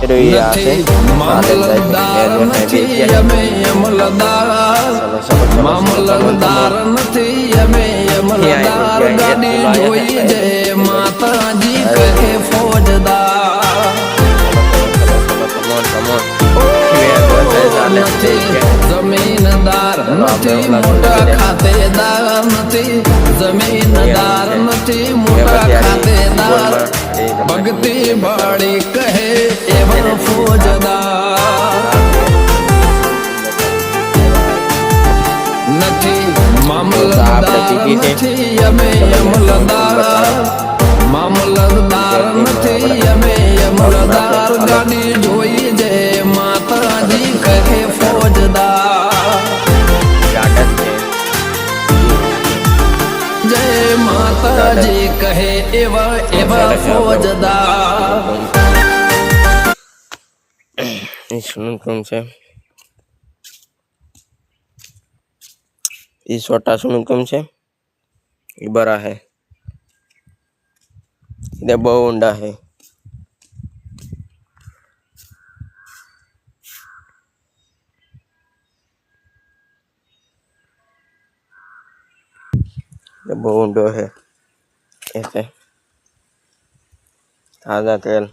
નથી મામલતદાર નથી અમે અમલદાર મામલતદાર નથી અમે અમલદાર ગાડી જોઈ જે માતાજી કહે ફોજદાર નથી જમીનદાર નથી મોટા ખાતેદાર નથી જમીનદાર નથી મોટા ખાતેદાર ભક્તિ બાળી કહે એવા ફોજદાર નથી મામલતદાર નથી અમે અમલદાર મામલતદાર નથી અમે અમલદાર ગાડી જોઈ જે માતાજી કહે ફોજદાર જય માતાજી કહે એવા એવા ફોજદાર इसमें कौन से ये छोटा सुन कम से ये बड़ा है इधर बहुत ऊंडा है इधर बहुत ऊंडो है ऐसे ताजा तेल